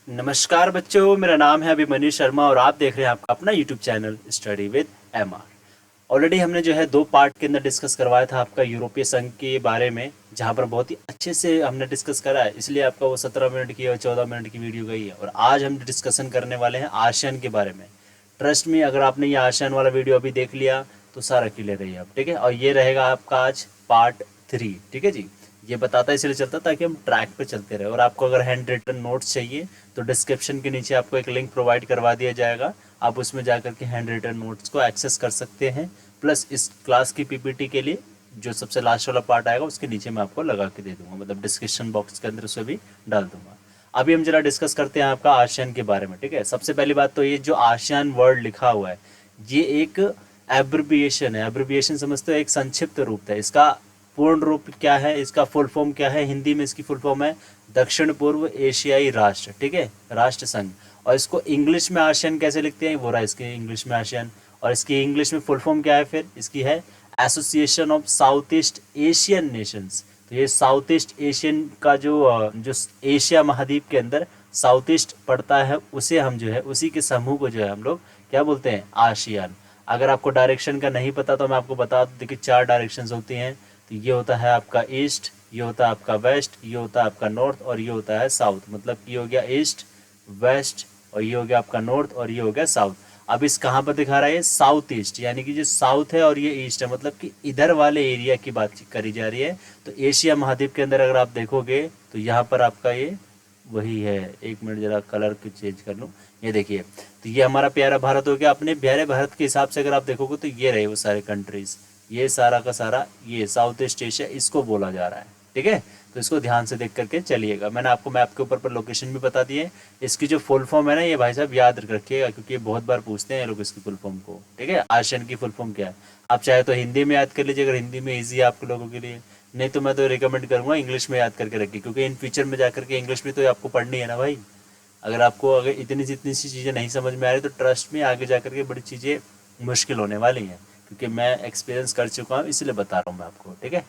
नमस्कार बच्चों, मेरा नाम है अभिमन्यु शर्मा और आप देख रहे हैं आपका अपना YouTube channel study with MR. Already हमने जो है 2 पार्ट के अंदर डिस्कस करवाया था आपका यूरोपीय संघ के बारे में, जहां पर बहुत ही अच्छे से हमने डिस्कस करा है, इसलिए आपका वो 17 मिनट की और 14 मिनट की वीडियो गई है। और आज हम डिस्कशन करने वाले हैं आसियान के बारे में। ट्रस्ट में, अगर आपने ये आसियान वाला वीडियो अभी देख लिया तो सारा क्लियर रही आप, ठीक है। और ये रहेगा आपका आज पार्ट 3, ठीक है जी। ये बताता इसलिए चलता ताकि हम ट्रैक पे चलते रहे। और आपको अगर हैंड रिटन नोट्स चाहिए तो डिस्क्रिप्शन के नीचे आपको एक लिंक प्रोवाइड करवा दिया जाएगा, आप उसमें जाकर के हैंड रिटन नोट्स को एक्सेस कर सकते हैं। प्लस इस क्लास की पीपीटी के लिए जो सबसे लास्ट वाला पार्ट आएगा उसके नीचे मैं आपको लगा के दे दूंगा, मतलब डिस्क्रिप्शन बॉक्स के अंदर उसे भी डाल दूंगा। अभी हम जरा डिस्कस करते हैं आपका आसियान के बारे में, ठीक है। सबसे पहली बात तो ये जो आसियान वर्ड लिखा हुआ है ये एक एब्रिविएशन है। एब्रिविएशन समझते हो, एक संक्षिप्त रूप है। इसका पूर्ण रूप क्या है, इसका फुल फॉर्म क्या है? हिंदी में इसकी फुल फॉर्म है दक्षिण पूर्व एशियाई राष्ट्र, ठीक है, राष्ट्र संघ। और इसको इंग्लिश में आसियान कैसे लिखते हैं, वो रहा इसके इंग्लिश में आसियान। और इसकी इंग्लिश में फुल फॉर्म क्या है फिर? इसकी है association of south east Asian Nations. तो ये साउथ ईस्ट एशियन का जो एशिया महाद्वीप के अंदर साउथ ईस्ट पड़ता है, उसे हम जो है, उसी के समूह को जो है हम लोग क्या बोलते हैं? आसियान। अगर आपको डायरेक्शन का नहीं पता तो मैं आपको बता दूं, देखिए 4 डायरेक्शंस होती हैं। तो ये होता है आपका ईस्ट, ये होता है आपका वेस्ट, ये होता है आपका नॉर्थ और ये होता है साउथ। मतलब ये हो गया ईस्ट, वेस्ट और ये हो गया आपका नॉर्थ और ये हो गया साउथ। अब इस कहाँ पर दिखा रहा है? साउथ ईस्ट, यानी कि जो साउथ है और ये ईस्ट है, मतलब कि इधर वाले एरिया की बात करी जा रही है। तो एशिया महाद्वीप के अंदर अगर आप देखोगे तो यहाँ पर आपका ये वही है। 1 मिनट जरा कलर को चेंज कर लूँ। ये देखिए, तो ये हमारा प्यारा भारत हो गया। अपने प्यारे भारत के हिसाब से अगर आप देखोगे तो ये रहे वो सारे कंट्रीज, ये सारा का सारा ये साउथ ईस्ट एशिया इसको बोला जा रहा है, ठीक है। तो इसको ध्यान से देख करके चलिएगा। मैंने आपको मैप के ऊपर पर लोकेशन भी बता दी है। इसकी जो फुल फॉर्म है ना, ये भाई साहब याद रखिएगा, क्योंकि ये बहुत बार पूछते हैं ये लोग इसकी फुल फॉर्म को, ठीक है। आसियान की फुल फॉर्म क्या है? आप चाहे तो हिंदी में याद कर लीजिए, अगर हिंदी में ईजी है आप लोगों के लिए। नहीं तो मैं तो रिकमेंड करूंगा इंग्लिश में याद करके रखिए, क्योंकि इन फ्यूचर में जाकर के इंग्लिश भी तो आपको पढ़नी है ना भाई। अगर इतनी जितनी सी चीज़ें नहीं समझ में आ रही तो ट्रस्ट में आगे जाकर के बड़ी चीज़ें मुश्किल होने वाली हैं, क्योंकि मैं एक्सपीरियंस कर चुका हूँ, इसलिए बता रहा हूँ मैं आपको, ठीक है।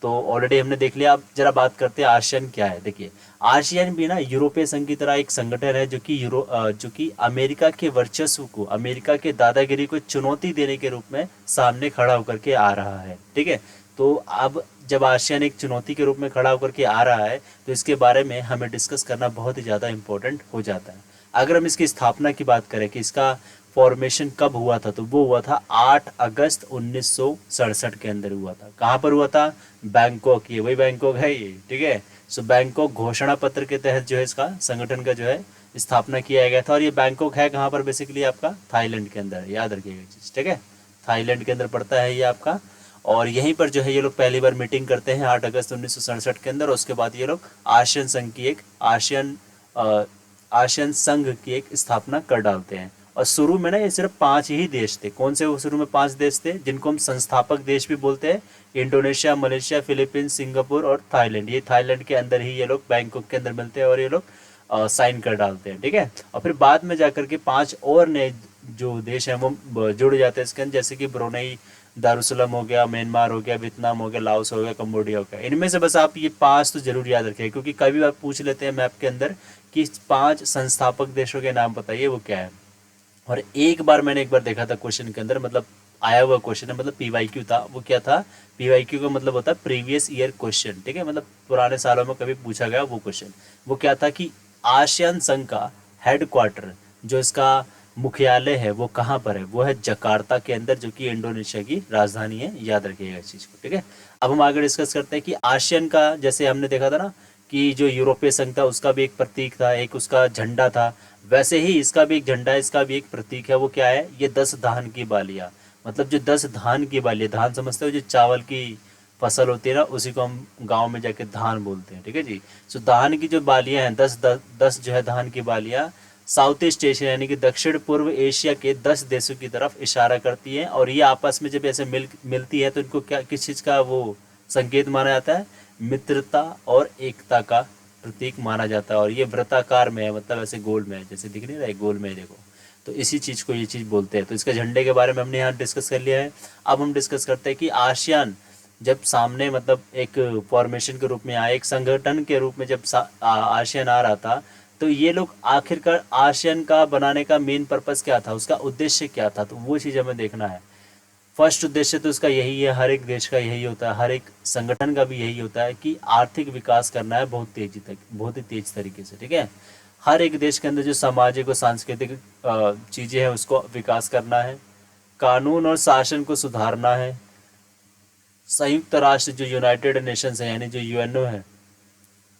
तो ऑलरेडी हमने देख लिया। अब जरा बात करते हैं आसियान क्या है। देखिए, आसियान भी ना यूरोपीय संघ की तरह एक संगठन है जो कि अमेरिका के वर्चस्व को, अमेरिका के दादागिरी को चुनौती देने के रूप में सामने खड़ा होकर के आ रहा है, ठीक है। तो अब जब आसियान एक चुनौती के रूप में खड़ा होकर के आ रहा है तो इसके बारे में हमें डिस्कस करना बहुत ही ज़्यादा इम्पोर्टेंट हो जाता है। अगर हम इसकी स्थापना की बात करें कि इसका फॉर्मेशन कब हुआ था, तो वो हुआ था 8 अगस्त 1967 के अंदर हुआ था। कहाँ पर हुआ था? बैंकॉक, ये वही बैंकॉक है ये, ठीक है। सो बैंकॉक घोषणा पत्र के तहत जो है इसका संगठन का जो है स्थापना किया गया था। और ये बैंकॉक है कहाँ पर? बेसिकली आपका थाईलैंड के अंदर, याद रखिएगा चीज़, ठीक है। थाईलैंड के अंदर पड़ता है ये आपका। और यहीं पर जो है ये लोग पहली बार मीटिंग करते हैं 8 अगस्त 1967 के अंदर। और उसके बाद ये लोग आसियान संघ की एक आसियान संघ की एक स्थापना कर डालते हैं। और शुरू में ना ये सिर्फ 5 ही देश थे। कौन से? वो शुरू में 5 देश थे जिनको हम संस्थापक देश भी बोलते हैं। इंडोनेशिया, मलेशिया, फिलीपींस, सिंगापुर और थाईलैंड। ये थाईलैंड के अंदर ही ये लोग बैंकॉक के अंदर मिलते हैं और ये लोग साइन कर डालते हैं, ठीक है। और फिर बाद में जाकर के 5 और नए जो देश हैं वो जुड़ जाते हैं इसके अंदर, जैसे कि ब्रुनेई दारुसलाम हो गया, म्यांमार हो गया, वियतनाम हो गया, लाओस हो गया, कंबोडिया हो गया। इनमें से बस आप ये 5 तो जरूर याद रखें, क्योंकि कभी आप पूछ लेते हैं मैप के अंदर कि 5 संस्थापक देशों के नाम बताइए, वो क्या है। और मैंने एक बार देखा था क्वेश्चन के अंदर, मतलब आया हुआ क्वेश्चन है, मतलब पीवाईक्यू था। वो क्या था? पीवाईक्यू का मतलब होता है प्रीवियस ईयर क्वेश्चन, ठीक है। मतलब पुराने सालों में कभी पूछा गया वो क्वेश्चन। वो क्या था कि आसियान संघ का हेडक्वार्टर, जो इसका मुख्यालय है, वो कहाँ पर है? वो है जकार्ता के अंदर, जो कि इंडोनेशिया की राजधानी है। याद रखिएगा इस चीज़ को, ठीक है। अब हम आगे डिस्कस करते हैं कि आसियान का, जैसे हमने देखा था ना कि जो यूरोपीय संघ था उसका भी एक प्रतीक था, एक उसका झंडा था, वैसे ही इसका भी एक झंडा है, इसका भी एक प्रतीक है। वो क्या है? ये 10 धान की बालियाँ, मतलब जो 10 धान की बालियाँ, धान समझते हो जो चावल की फसल होती है ना, उसी को हम गांव में जाके धान बोलते हैं, ठीक है जी। सो धान की जो बालियाँ हैं, 10 जो है धान की बालियाँ साउथ ईस्ट एशिया यानी कि दक्षिण पूर्व एशिया के 10 देशों की तरफ इशारा करती हैं। और ये आपस में जब ऐसे मिलती है तो इनको क्या, किस चीज़ का वो संकेत माना जाता है? मित्रता और एकता का प्रतीक माना जाता है। और ये वृत्ताकार में है, मतलब ऐसे गोल में है, जैसे दिख नहीं रहा है गोल में, देखो। तो इसी चीज़ को ये चीज़ बोलते हैं। तो इसका झंडे के बारे में हमने यहाँ डिस्कस कर लिया है। अब हम डिस्कस करते हैं कि आसियान जब सामने, मतलब एक फॉर्मेशन के रूप में आया, एक संगठन के रूप में जब आसियान आ रहा था, तो ये लोग आखिरकार आसियान का बनाने का मेन पर्पस क्या था, उसका उद्देश्य क्या था, तो वो चीज़ हमें देखना है। फर्स्ट उद्देश्य तो उसका यही है, हर एक देश का यही होता है, हर एक संगठन का भी यही होता है कि आर्थिक विकास करना है बहुत तेजी तक, बहुत ही तेज तरीके से, ठीक है। हर एक देश के अंदर जो सामाजिक और सांस्कृतिक चीज़ें हैं उसको विकास करना है, कानून और शासन को सुधारना है, संयुक्त राष्ट्र जो यूनाइटेड नेशंस है यानी जो यूएनओ है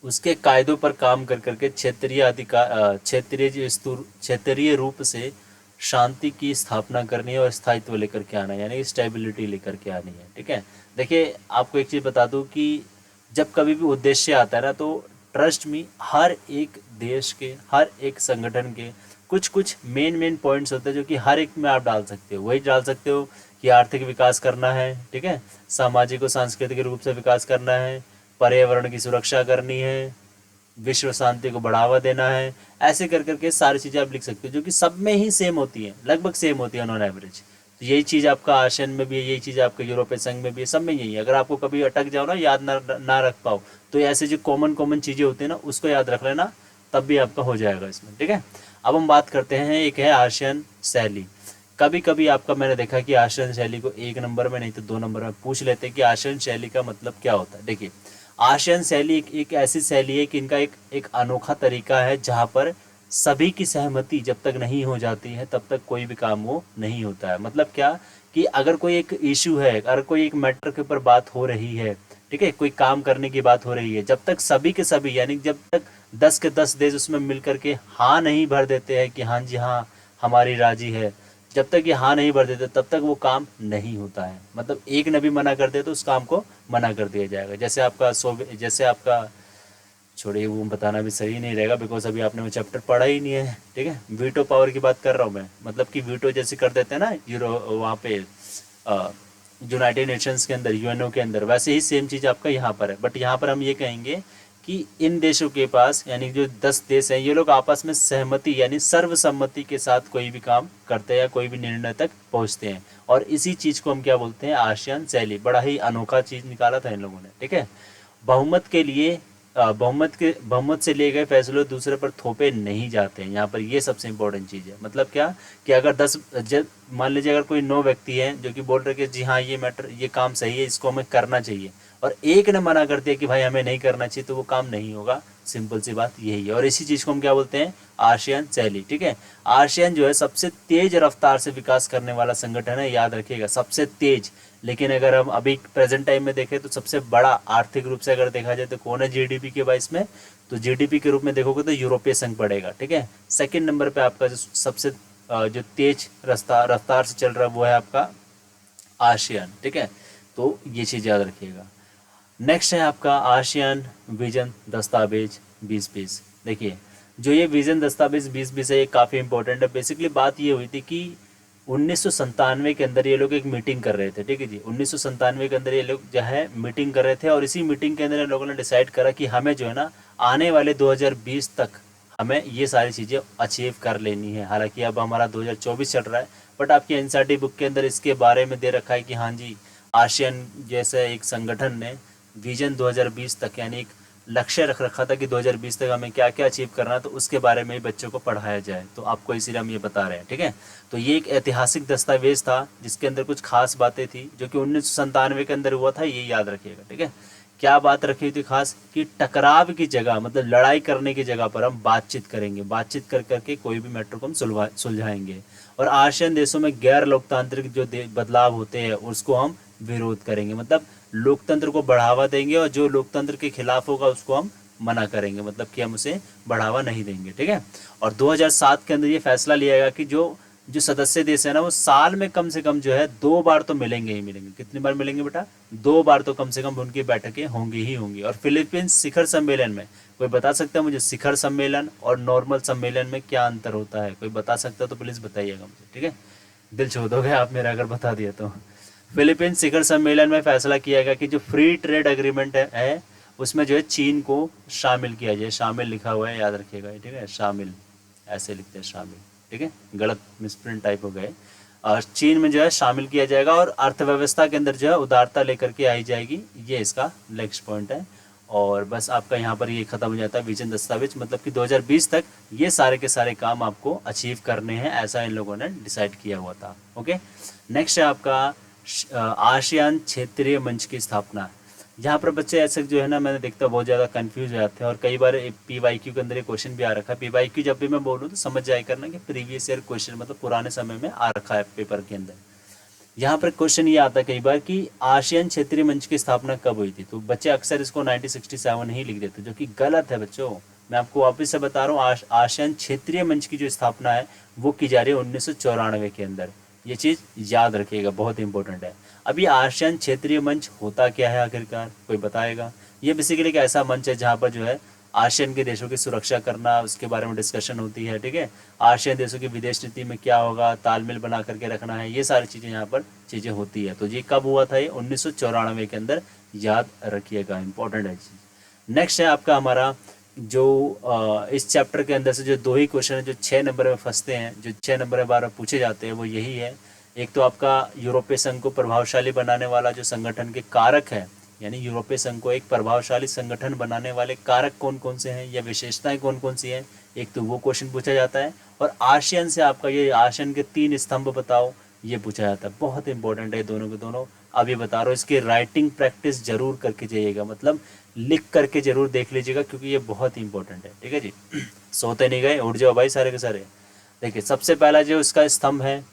उसके कायदों पर काम कर करके क्षेत्रीय अधिकार क्षेत्रीय रूप से शांति की स्थापना करनी है और स्थायित्व लेकर के आना है, यानी स्टेबिलिटी लेकर के आनी है, ठीक है। देखिए आपको एक चीज़ बता दूं कि जब कभी भी उद्देश्य आता है ना, तो ट्रस्ट में हर एक देश के, हर एक संगठन के कुछ कुछ मेन पॉइंट्स होते हैं जो कि हर एक में आप डाल सकते हो। वही डाल सकते हो कि आर्थिक विकास करना है, ठीक है, सामाजिक और सांस्कृतिक रूप से विकास करना है, पर्यावरण की सुरक्षा करनी है, विश्व शांति को बढ़ावा देना है। ऐसे कर करके सारी चीज़ें आप लिख सकते हो जो कि सब में ही सेम होती हैं, लगभग सेम होती है ऑन एवरेज। तो यही चीज़ आपका आसियान में भी है, यही चीज़ आपके यूरोपीय संघ में भी है, सब में यही है। अगर आपको कभी अटक जाओ ना, याद ना रख पाओ, तो ऐसे जो कॉमन चीज़ें होती हैं ना उसको याद रख लेना, तब भी आपका हो जाएगा इसमें, ठीक है। अब हम बात करते हैं, एक है आसियान शैली। कभी कभी आपका मैंने देखा कि आसियान शैली को 1 नंबर में नहीं तो 2 नंबर में पूछ लेते हैं कि आसियान शैली का मतलब क्या होता है। देखिए आसियान शैली एक ऐसी शैली है कि इनका एक अनोखा तरीका है जहाँ पर सभी की सहमति जब तक नहीं हो जाती है तब तक कोई भी काम वो नहीं होता है। मतलब क्या कि अगर कोई एक इशू है, अगर कोई एक मैटर के ऊपर बात हो रही है, ठीक है, कोई काम करने की बात हो रही है, जब तक सभी के सभी यानी जब तक 10 के 10 देश उसमें मिल करके हाँ नहीं भर देते हैं कि हाँ जी हाँ हमारी राजी है, जब तक ये हाँ नहीं भर देते तब तक वो काम नहीं होता है। मतलब एक ने भी मना कर दे तो उस काम को मना कर दिया जाएगा। जैसे आपका छोड़िए वो बताना भी सही नहीं रहेगा बिकॉज अभी आपने वो चैप्टर पढ़ा ही नहीं है, ठीक है। वीटो पावर की बात कर रहा हूँ मैं, मतलब कि वीटो जैसे कर देते हैं ना यूरो वहाँ पे यूनाइटेड नेशंस के अंदर, यूएनओ के अंदर, वैसे ही सेम चीज़ आपका यहाँ पर है। बट यहाँ पर हम ये कहेंगे कि इन देशों के पास यानी जो 10 देश हैं ये लोग आपस में सहमति यानी सर्वसम्मति के साथ कोई भी काम करते हैं या कोई भी निर्णय तक पहुँचते हैं, और इसी चीज़ को हम क्या बोलते हैं, आसियान शैली। बड़ा ही अनोखा चीज़ निकाला था इन लोगों ने, ठीक है। बहुमत के लिए बहुमत से लिए गए फैसलों दूसरे पर थोपे नहीं जाते हैं यहाँ पर, ये सबसे इंपॉर्टेंट चीज़ है। मतलब क्या कि अगर 10 मान लीजिए अगर कोई 9 व्यक्ति हैं जो कि बोल रहे कि जी हाँ ये मैटर, ये काम सही है, इसको हमें करना चाहिए, और एक ने मना कर दिया कि भाई हमें नहीं करना चाहिए, तो वो काम नहीं होगा। सिंपल सी बात यही है, और इसी चीज़ को हम क्या बोलते हैं, आसियान शैली, ठीक है। आसियान जो है सबसे तेज रफ्तार से विकास करने वाला संगठन है, याद रखिएगा, सबसे तेज। लेकिन अगर हम अभी प्रेजेंट टाइम में देखें तो सबसे बड़ा आर्थिक रूप से अगर देखा जाए तो कौन है जीडीपी के बाइस में, तो जीडीपी के रूप में देखोगे तो यूरोपीय संघ पड़ेगा, ठीक है। सेकंड नंबर पे आपका जो सबसे जो तेज रफ्तार से चल रहा है वो है आपका आसियान, ठीक है। तो ये चीज़ याद रखिएगा। नेक्स्ट है आपका आसियान विजन दस्तावेज 2020। देखिए जो ये विजन दस्तावेज 2020 है ये काफ़ी इंपॉर्टेंट है। बेसिकली बात ये हुई थी कि 1997 के अंदर ये लोग एक मीटिंग कर रहे थे, ठीक है जी। 1997 के अंदर ये लोग जो है मीटिंग कर रहे थे, और इसी मीटिंग के अंदर इन लोगों ने डिसाइड करा कि हमें जो है ना आने वाले 2020 तक हमें ये सारी चीज़ें अचीव कर लेनी है। हालांकि अब हमारा 2024 चल रहा है, बट आपकी एनसीईआरटी बुक के अंदर इसके बारे में दे रखा है कि हाँ जी आसियान जैसे एक संगठन ने विजन 2020 तक यानी एक लक्ष्य रख रखा था कि 2020 तक हमें क्या क्या अचीव करना है, तो उसके बारे में बच्चों को पढ़ाया जाए। तो आपको इसीलिए हम ये बता रहे हैं, ठीक है। तो ये एक ऐतिहासिक दस्तावेज था जिसके अंदर कुछ खास बातें थी जो कि 1997 के अंदर हुआ था, ये याद रखिएगा, ठीक है। क्या बात रखी हुई थी खास कि टकराव की जगह, मतलब लड़ाई करने की जगह पर हम बातचीत करेंगे, बातचीत कर करके कोई भी मैटर को हम सुलझाएंगे, और आसियान देशों में गैर लोकतांत्रिक जो बदलाव होते हैं उसको हम विरोध करेंगे। मतलब लोकतंत्र को बढ़ावा देंगे, और जो लोकतंत्र के खिलाफ होगा उसको हम मना करेंगे, मतलब कि हम उसे बढ़ावा नहीं देंगे, ठीक है। और 2007 के अंदर ये फैसला लिया गया कि जो जो सदस्य देश है ना वो साल में कम से कम जो है 2 बार तो मिलेंगे ही मिलेंगे। कितनी बार मिलेंगे बेटा, 2 बार तो कम से कम उनकी बैठकें होंगी ही होंगी। और फिलीपींस शिखर सम्मेलन में कोई बता सकता है मुझे शिखर सम्मेलन और नॉर्मल सम्मेलन में क्या अंतर होता है, कोई बता सकता है तो प्लीज़ बताइएगा मुझे, ठीक है। दिल छू दोगे आप मेरा अगर बता दिया तो। फिलीपींस शिखर सम्मेलन में फैसला किया गया कि जो फ्री ट्रेड एग्रीमेंट है उसमें जो है चीन को शामिल किया जाए। शामिल लिखा हुआ है, याद रखिएगा, ठीक है, शामिल ऐसे लिखते हैं शामिल, ठीक है, गलत मिसप्रिंट टाइप हो गए। और चीन में जो है शामिल किया जाएगा, और अर्थव्यवस्था के अंदर जो है उदारता लेकर के आई जाएगी, ये इसका नेक्स्ट पॉइंट है। और बस आपका यहाँ पर ये ख़त्म हो जाता है विजन दस्तावेज, मतलब कि 2020 तक ये सारे के सारे काम आपको अचीव करने हैं, ऐसा इन लोगों ने डिसाइड किया हुआ था। ओके, नेक्स्ट है आपका आसियान क्षेत्रीय मंच की स्थापना। यहाँ पर बच्चे ऐसे जो है ना, मैंने देखता बहुत ज़्यादा कंफ्यूज हो जाते हैं और कई बार PYQ के अंदर ये क्वेश्चन भी आ रखा है। PYQ जब भी मैं बोलूँ तो समझ जाए करना कि प्रीवियस ईयर क्वेश्चन, मतलब पुराने समय में आ रखा है पेपर के अंदर। यहाँ पर क्वेश्चन ये आता है कई बार कि आसियान क्षेत्रीय मंच की स्थापना कब हुई थी, तो बच्चे अक्सर इसको 1967 ही लिख देते, जो कि गलत है बच्चों। मैं आपको वापस से बता रहा हूँ, आसियान क्षेत्रीय मंच की जो स्थापना है वो की जा रही है 1994 के अंदर। ये चीज़ याद रखिएगा, बहुत इंपॉर्टेंट है। अभी आसियान क्षेत्रीय मंच होता क्या है आखिरकार, कोई बताएगा? ये बेसिकली एक ऐसा मंच है जहाँ पर जो है आसियान के देशों की सुरक्षा करना, उसके बारे में डिस्कशन होती है, ठीक है। आसियान देशों की विदेश नीति में क्या होगा, तालमेल बना करके रखना है, ये सारी चीज़ें यहाँ पर चीज़ें होती है। तो ये कब हुआ था? ये 1994 के अंदर, याद रखिएगा, इंपॉर्टेंट है चीज़। नेक्स्ट है आपका हमारा जो इस चैप्टर के अंदर से जो दो ही क्वेश्चन है जो 6 नंबर में फंसते हैं, जो 6 नंबर में बार पूछे जाते हैं, वो यही है। एक तो आपका यूरोपीय संघ को प्रभावशाली बनाने वाला जो संगठन के कारक है, यानी यूरोपीय संघ को एक प्रभावशाली संगठन बनाने वाले कारक कौन कौन से हैं या विशेषताएं कौन कौन सी हैं, एक तो वो क्वेश्चन पूछा जाता है। और आसियान से आपका ये आसियान के 3 स्तंभ बताओ, ये पूछा जाता है। बहुत इंपॉर्टेंट है दोनों के दोनों। अभी बता रहा हूँ, इसकी राइटिंग प्रैक्टिस जरूर करके जाइएगा, मतलब लिख करके जरूर देख लीजिएगा, क्योंकि ये बहुत ही इंपॉर्टेंट है, ठीक है जी। सोते नहीं गए, उठ जाओ भाई सारे के सारे। देखिए, सबसे पहला जो इसका स्तंभ है,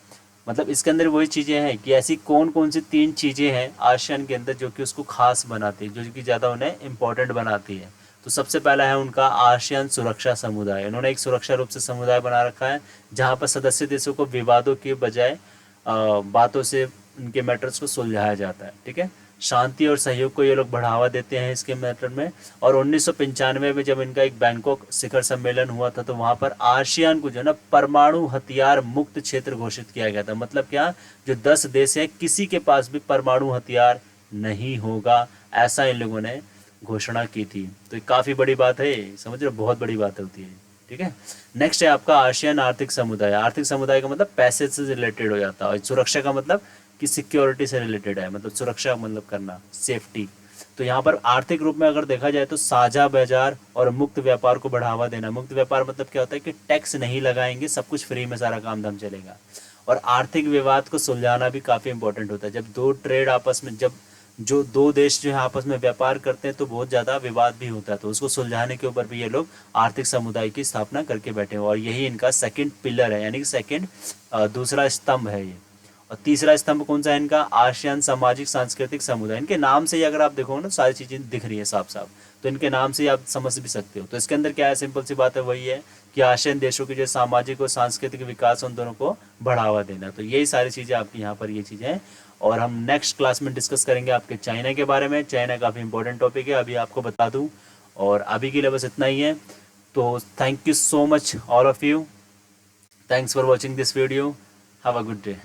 मतलब इसके अंदर वही चीज़ें हैं कि ऐसी कौन कौन सी 3 चीज़ें हैं आसियान के अंदर जो कि उसको खास बनाती है, जो कि ज़्यादा उन्हें इम्पोर्टेंट बनाती है। तो सबसे पहला है उनका आसियान सुरक्षा समुदाय। उन्होंने एक सुरक्षा रूप से समुदाय बना रखा है जहाँ पर सदस्य देशों को विवादों के बजाय बातों से उनके मैटर्स को सुलझाया जाता है, ठीक है। शांति और सहयोग को ये लोग बढ़ावा देते हैं इसके मैटर में। और 1995 में जब इनका एक बैंकॉक शिखर सम्मेलन हुआ था, तो वहाँ पर आसियान को जो है ना परमाणु हथियार मुक्त क्षेत्र घोषित किया गया था। मतलब क्या, जो 10 देश हैं किसी के पास भी परमाणु हथियार नहीं होगा, ऐसा इन लोगों ने घोषणा की थी। तो ये काफ़ी बड़ी बात है, समझ रहे हो, बहुत बड़ी बात होती है, ठीक है। नेक्स्ट है आपका आसियान आर्थिक समुदाय। आर्थिक समुदाय का मतलब पैसे से रिलेटेड हो जाता है, और सुरक्षा का मतलब कि सिक्योरिटी से रिलेटेड है, मतलब सुरक्षा मतलब करना, सेफ्टी। तो यहाँ पर आर्थिक रूप में अगर देखा जाए तो साझा बाजार और मुक्त व्यापार को बढ़ावा देना। मुक्त व्यापार मतलब क्या होता है कि टैक्स नहीं लगाएंगे, सब कुछ फ्री में सारा काम धाम चलेगा। और आर्थिक विवाद को सुलझाना भी काफ़ी इंपॉर्टेंट होता है। जब दो ट्रेड आपस में, जब जो दो देश जो है आपस में व्यापार करते हैं तो बहुत ज़्यादा विवाद भी होता है, तो उसको सुलझाने के ऊपर भी ये लोग आर्थिक समुदाय की स्थापना करके बैठे हुए। और यही इनका सेकंड पिलर है, यानी कि सेकंड दूसरा स्तंभ है ये। और तीसरा स्तंभ कौन सा है इनका? आसियान सामाजिक सांस्कृतिक समुदाय। इनके नाम से ही अगर आप देखो ना, सारी चीज़ें दिख रही है साफ साफ, तो इनके नाम से ही आप समझ भी सकते हो। तो इसके अंदर क्या है, सिंपल सी बात है, वही है कि आसियान देशों के जो सामाजिक और सांस्कृतिक विकास, उन दोनों को बढ़ावा देना। तो यही सारी चीज़ें आपकी यहाँ पर ये चीज़ें हैं। और हम नेक्स्ट क्लास में डिस्कस करेंगे आपके चाइना के बारे में। चाइना काफ़ी इंपॉर्टेंट टॉपिक है, अभी आपको बता दूँ। और अभी के लिए बस इतना ही है। तो thank you so much all of you, thanks for watching this video, have a good day.